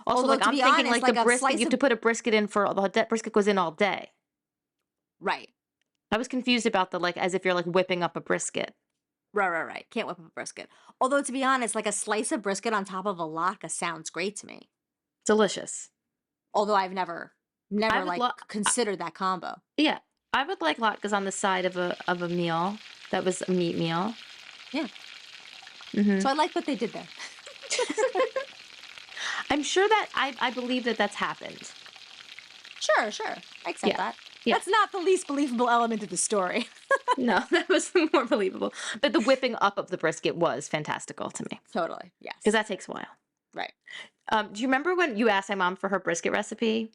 Also, Although, like to I'm be thinking honest, like the like a brisket, slice you have of- to put a brisket in for the brisket goes in all day. Right. I was confused about the like as if you're like whipping up a brisket. Right. Can't whip up a brisket. Although, to be honest, like a slice of brisket on top of a latke sounds great to me. Delicious. Although I've never would like considered that combo. Yeah, I would like latkes on the side of a meal that was a meat meal. Yeah. Mhm. So I like what they did there. I'm sure that I believe that that's happened. Sure. I accept Yeah. that. Yeah. That's not the least believable element of the story. No, that was more believable. But the whipping up of the brisket was fantastical to me Totally. Yes. because that takes a while. Right. Do you remember when you asked my mom for her brisket recipe?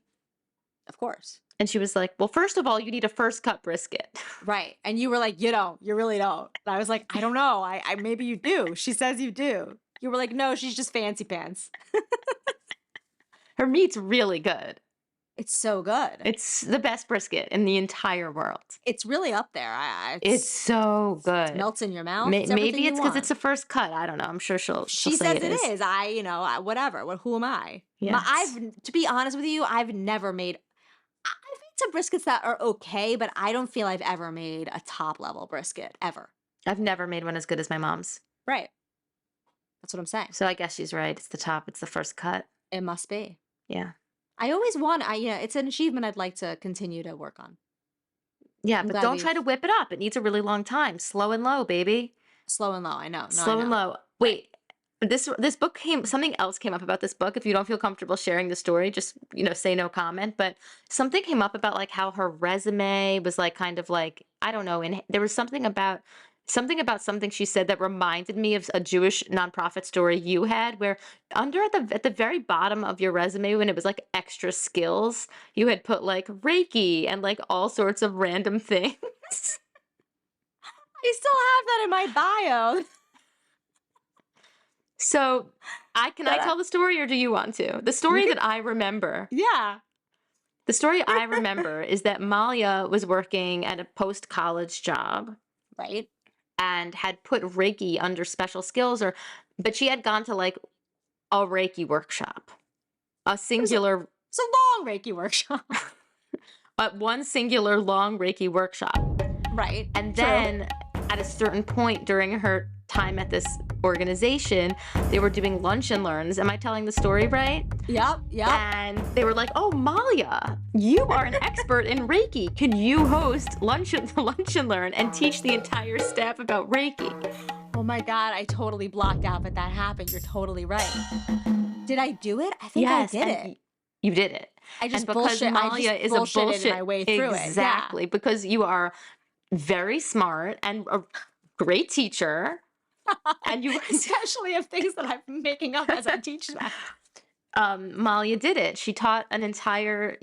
Of course. And she was like, well, first of all, you need a first cut brisket. Right. And you were like, you don't. You really don't. And I was like, I don't know. I maybe you do. She says you do. You were like, no, she's just fancy pants. Her meat's really good. It's so good. It's the best brisket in the entire world. It's really up there. It's so good. It melts in your mouth. It's everything Maybe you it's because want. it's a first cut. I don't know. I'm sure she'll She say says it is. Whatever. Who am I? Yes. To be honest with you, I've never made. I've made some briskets that are okay, but I don't feel I've ever made a top level brisket ever. I've never made one as good as my mom's. Right. That's what I'm saying. So I guess she's right. It's the top. It's the first cut. It must be. Yeah. I always want. It's an achievement I'd like to continue to work on. Yeah, I'm but glad don't try to whip it up. It needs a really long time. Slow and low, baby. Slow and low. I know. No, Slow I and know. low. Wait. This book something else came up about this book. If you don't feel comfortable sharing the story, just, say no comment. But something came up about like how her resume was like kind of like, I don't know, and there was something about something about something she said that reminded me of a Jewish nonprofit story you had, where under at the very bottom of your resume, when it was like extra skills, you had put like Reiki and like all sorts of random things. I still have that in my bio. So can I tell the story, or do you want to? The story that I remember. Yeah. The story I remember is that Malya was working at a post-college job. Right. And had put Reiki under special skills, but she had gone to like a Reiki workshop, a singular. It's a long Reiki workshop. One singular long Reiki workshop. Right. And then at a certain point during her time at this organization, they were doing lunch and learns. Am I telling the story right? Yep. And they were like, "Oh, Malya, you are an expert in Reiki. Can you host lunch and learn and teach the entire staff about Reiki?" Oh my God, I totally blocked out that happened. You're totally right. Did I do it? I think I did it. You did it. I just and because bullshit. Malya is a bullshit my way through exactly, it. Yeah. because you are very smart and a great teacher. And you especially of things that I'm making up as I teach them. Malya did it. She taught an entire,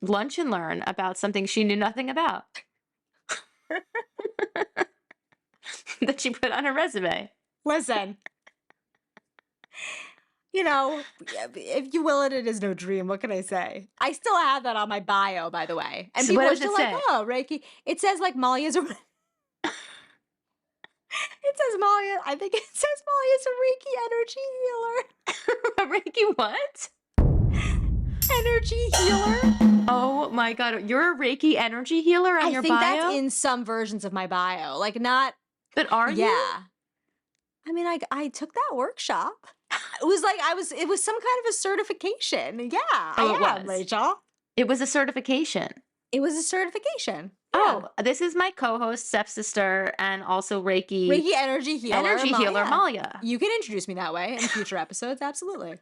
lunch and learn about something she knew nothing about. That she put on her resume. Listen. If you will it, it is no dream. What can I say? I still have that on my bio, by the way. And So people what are does it still like, say? "Oh, Reiki." It says like Malya's a It says Malya. I think it says Malya's a Reiki energy healer. A Reiki what? Energy healer. Oh my God. You're a Reiki energy healer on your bio? I think that's in some versions of my bio. Like not. But are you? Yeah. I mean, I took that workshop. It was like it was some kind of a certification. Yeah, Oh, I it am, was. Rachel. It was a certification. It was a certification. Oh, this is my co-host, stepsister, and also Reiki energy healer. healer, Malya. You can introduce me that way in future episodes, absolutely.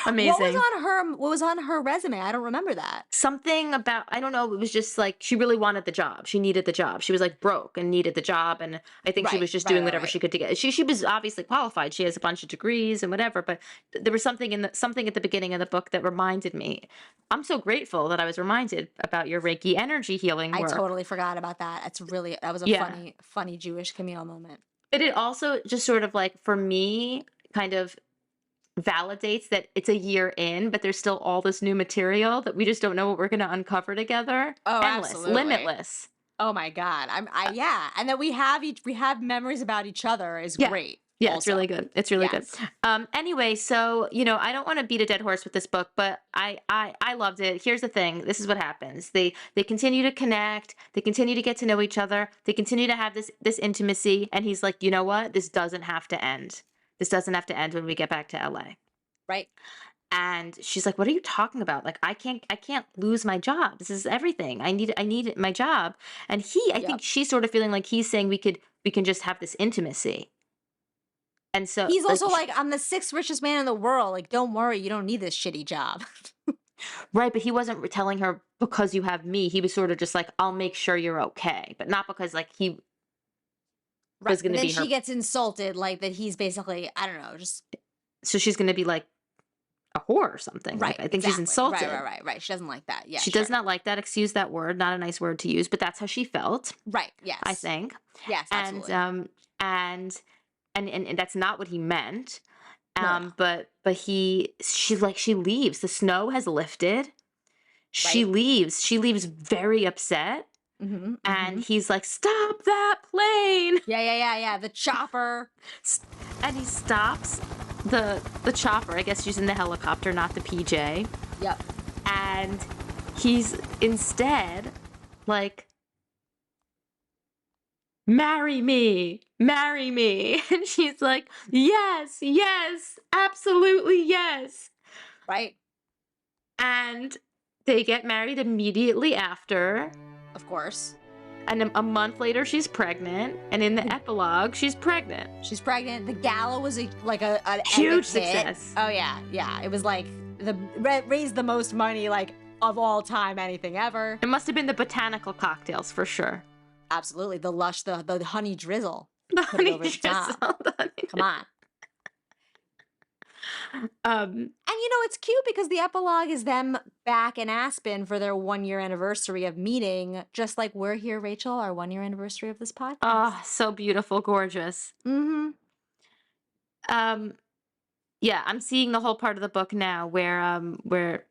Amazing. What was on her resume? I don't remember that. Something about, I don't know, it was just like she really wanted the job. She needed the job. She was like broke and needed the job, and I think she was just doing whatever she could to get. She was obviously qualified. She has a bunch of degrees and whatever, but there was something at the beginning of the book that reminded me. I'm so grateful that I was reminded about your Reiki energy healing work. I totally forgot about that. That was a funny Jewish Camille moment. But it also just sort of like, for me, kind of validates that it's a year in, but there's still all this new material that we just don't know what we're going to uncover together. Oh, endless, absolutely. Limitless. Oh my God. And that we have memories about each other is great. Yeah, also. It's really good. It's really good. Anyway, so, I don't want to beat a dead horse with this book, but I loved it. Here's the thing. This is what happens. They continue to connect. They continue to get to know each other. They continue to have this intimacy. And he's like, you know what? This doesn't have to end. This doesn't have to end when we get back to LA. Right. And she's like, what are you talking about? Like, I can't lose my job. This is everything. I need my job. And I think she's sort of feeling like he's saying we can just have this intimacy. And so he's also like, I'm the 6th richest man in the world. Like, don't worry, you don't need this shitty job. Right, but he wasn't telling her because you have me. He was sort of just like, I'll make sure you're okay, but not because like he was going to be her. Then she gets insulted, like that he's basically, I don't know, just. So she's going to be like a whore or something. Right. Like, I think she's insulted. Right. She doesn't like that. Yeah. She does not like that. Excuse that word. Not a nice word to use, but that's how she felt. Right. Yes. I think. Yes. Absolutely. And that's not what he meant. No. But she leaves. The snow has lifted. She leaves. She leaves very upset. Mm-hmm, and he's like, stop that plane. Yeah. The chopper. And he stops the chopper. I guess using the helicopter, not the PJ. Yep. And he's instead like, marry me. And she's like, yes, absolutely yes. Right. And they get married immediately after. Of course. And a month later, she's pregnant. And in the epilogue, she's pregnant. The gala was an huge success. Oh yeah. It was like raised the most money like of all time, anything ever. It must have been the botanical cocktails for sure. Absolutely. The lush, the honey drizzle. The Put it honey over the top. drizzle, the honey Come on. Um, And it's cute because the epilogue is them back in Aspen for their 1-year anniversary of meeting, just like we're here, Rachel, our 1-year anniversary of this podcast. oh, so beautiful, gorgeous. Mm-hmm. Yeah, I'm seeing the whole part of the book now where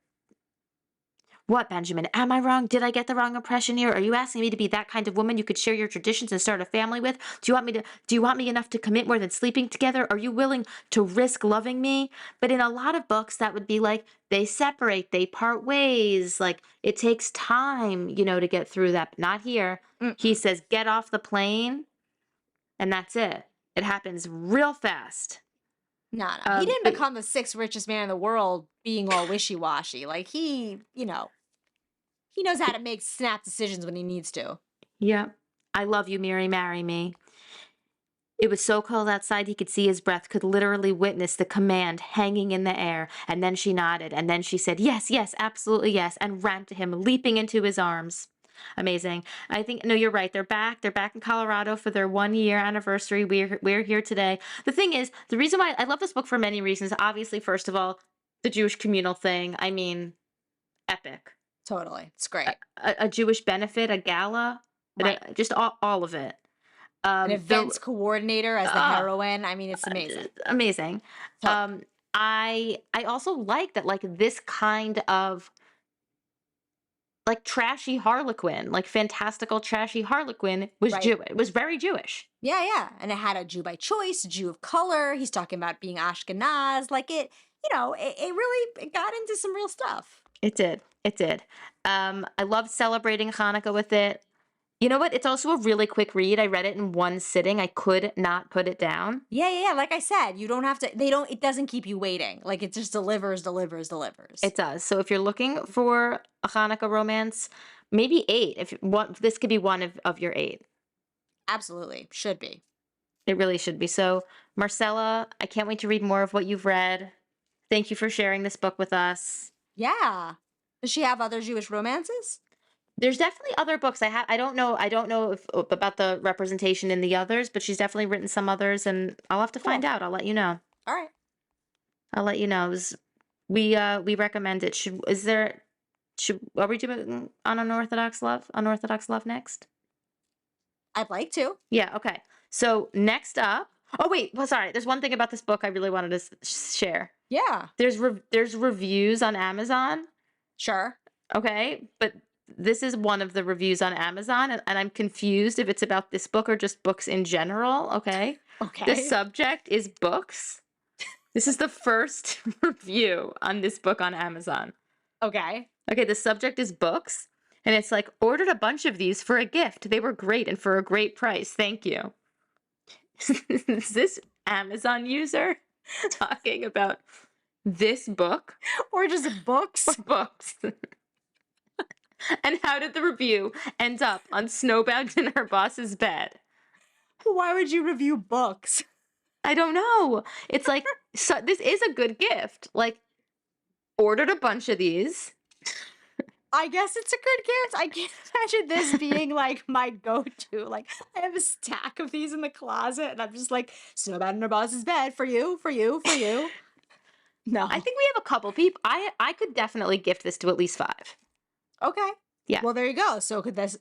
what, Benjamin? Am I wrong? Did I get the wrong impression here? Are you asking me to be that kind of woman you could share your traditions and start a family with? Do you want me enough to commit more than sleeping together? Are you willing to risk loving me? But in a lot of books that would be like they separate, they part ways, like it takes time, to get through that. But not here. He says get off the plane and that's it. It happens real fast. No. He didn't become the 6th richest man in the world being all wishy-washy. Like he knows how to make snap decisions when he needs to. Yeah. I love you, Mary, marry me. It was so cold outside he could see his breath, could literally witness the command hanging in the air. And then she nodded, and then she said, yes, yes, absolutely yes, and ran to him, leaping into his arms. Amazing. I think, no, you're right. They're back. They're back in Colorado for their 1-year anniversary. We're here today. The thing is, the reason why I love this book for many reasons, obviously, first of all, the Jewish communal thing. I mean, epic. Totally. It's great. A Jewish benefit, a gala, Right. Just all of it. An events coordinator as the heroine. I mean, it's amazing. Amazing. Totally. I also like that, like this kind of like trashy Harlequin, like fantastical trashy Harlequin was Right. Jewish. It was very Jewish. Yeah. And it had a Jew by choice, a Jew of color. He's talking about being Ashkenaz. Like it really got into some real stuff. It did. I loved celebrating Hanukkah with it. You know what? It's also a really quick read. I read it in one sitting. I could not put it down. Yeah. Like I said, you don't have to, it doesn't keep you waiting. Like it just delivers. It does. So if you're looking for a Hanukkah romance, maybe 8. This could be one of your 8. Absolutely. Should be. It really should be. So Marcella, I can't wait to read more of what you've read. Thank you for sharing this book with us. Yeah. Does she have other Jewish romances? There's definitely other books. I don't know if about the representation in the others, but she's definitely written some others, and I'll have to find out. I'll let you know. All right. I'll let you know. We recommend it. Are we doing on Unorthodox Love next? I'd like to. Yeah, okay. So next up, oh wait, well sorry, there's one thing about this book I really wanted to share. Yeah. There's reviews on Amazon. Sure. Okay, but this is one of the reviews on Amazon, and I'm confused if it's about this book or just books in general, okay? Okay. The subject is books. This is the first review on this book on Amazon. Okay. Okay, the subject is books, and it's like, ordered a bunch of these for a gift. They were great and for a great price. Thank you. Is this Amazon user talking about this book? Or just books? Or books? And how did the review end up on Snowbound in her boss's bed? Why would you review books? I don't know. It's like, so this is a good gift. Like, ordered a bunch of these. I guess it's a good gift. I can't imagine this being like my go-to. Like, I have a stack of these in the closet, and I'm just like, Snowbound in her boss's bed for you. No. I think we have a couple people. I could definitely gift this to at least 5. Okay. Yeah. Well, there you go. So could this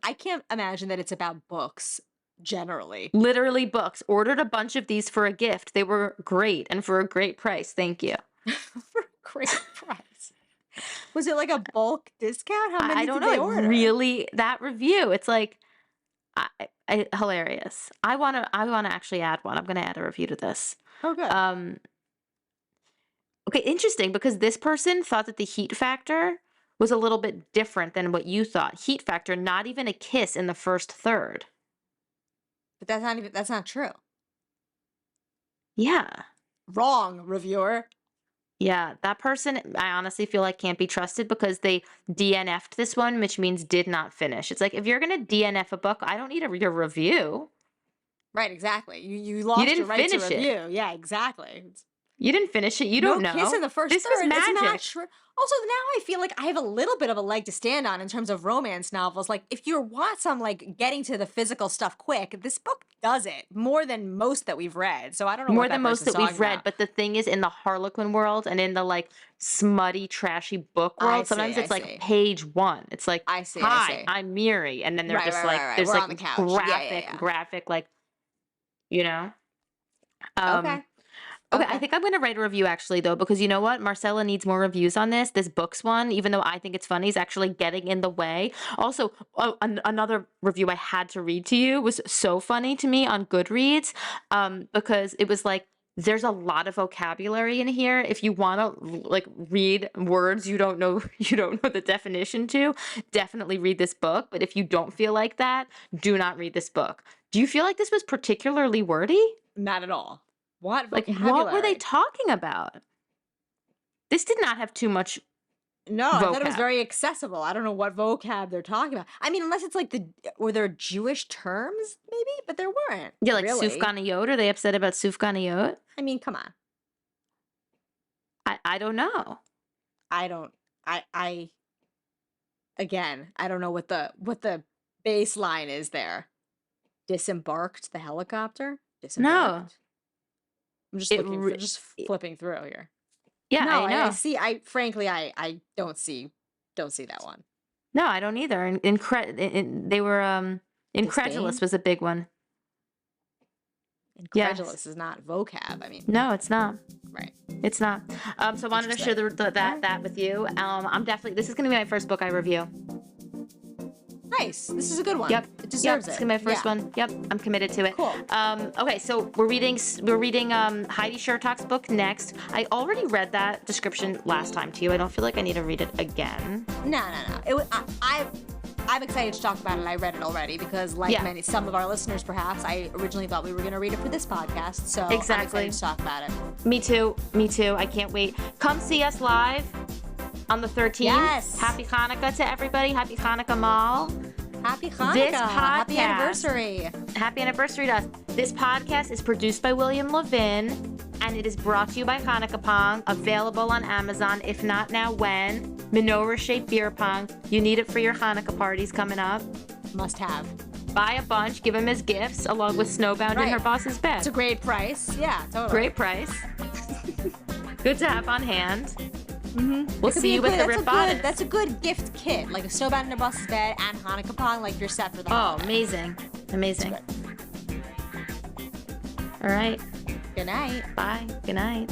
I can't imagine that it's about books generally. Literally books. Ordered a bunch of these for a gift. They were great and for a great price. Thank you. For a great price. Was it like a bulk discount? How many I don't did know. they It order? really, that review, it's like, hilarious. I want to actually add one. I'm going to add a review to this. Oh, good. Okay, interesting, because this person thought that the heat factor was a little bit different than what you thought. Heat factor, not even a kiss in the first third. But that's not true. Yeah. Wrong, reviewer. Yeah, that person, I honestly feel like can't be trusted because they DNF'd this one, which means did not finish. It's like, if you're going to DNF a book, I don't need your review. Right, exactly. You lost didn't your right to finish it. review. Yeah, exactly. You didn't finish it. You No don't know. kiss in the first This third. was It's not magic. true. Also, now I feel like I have a little bit of a leg to stand on in terms of romance novels. Like, if you want some, like, getting to the physical stuff quick, this book does it more than most that we've read. So I don't know More what than that most person's that we've talking read, about. but the thing is, in the Harlequin world and in the like smutty, trashy book world, I see, sometimes it's I like see. page 1. It's like, I see, I hi, see. I'm Miri, and then they're Right, just right, like, right, right. there's We're like on the couch. Yeah, graphic, yeah. graphic, like, you know. Um, Okay. Okay, Okay. I think I'm going to write a review actually, though, because you know what? Marcella needs more reviews on this. This books one, even though I think it's funny, is actually getting in the way. Also, another review I had to read to you was so funny to me on Goodreads, because it was like, there's a lot of vocabulary in here. If you want to like read words you don't know the definition to, definitely read this book. But if you don't feel like that, do not read this book. Do you feel like this was particularly wordy? Not at all. What Like, vocabulary? what were they talking about? This did not have too much No, I thought it was vocab. very accessible. I don't know what vocab they're talking about. I mean, unless it's like were there Jewish terms, maybe? But there weren't. Yeah, like really. Sufganiyot. Are they upset about Sufganiyot? I mean, come on. I don't know. I don't. I. Again, I don't know what the baseline is there. Disembarked the helicopter. Disembarked. I'm just just flipping through here. Yeah, No, I know. I see. I frankly, I don't see that one. No, I don't either. And they were incredulous Disdain? was a big one. Incredulous is not vocab. I mean, No, it's not. right. It's not. So I wanted to share that with you. I'm definitely. This is going to be my first book I review. Nice. This is a good one. Yep. It deserves It's it. gonna be my first Yeah. one. Yep. I'm committed to it. Cool. Okay, so we're reading Heidi Shertock's book next. I already read that description last time to you. I don't feel like I need to read it again. No. I'm excited to talk about it. I read it already because, like some of our listeners, perhaps, I originally thought we were going to read it for this podcast. So Exactly. I'm excited to talk about it. Me too. I can't wait. Come see us live on the 13th. Yes. Happy Hanukkah to everybody. Happy Hanukkah Mall. Happy Hanukkah. This podcast, Happy anniversary. Happy anniversary to us. This podcast is produced by William Levin, and it is brought to you by Hanukkah Pong, available on Amazon. If not now, when? Menorah-shaped beer pong. You need it for your Hanukkah parties coming up. Must have. Buy a bunch, give them as gifts, along with Snowbound in her boss's bed. It's a great price. Yeah, totally. Great price. Good to have on hand. Mm-hmm. We'll see you with the Rip Bodice. That's a good gift kit, like a Snowbound in her boss's bed and Hanukkah Pong. Like you're set for the Oh, holiday. amazing. Amazing. All right. Good night. Bye. Good night.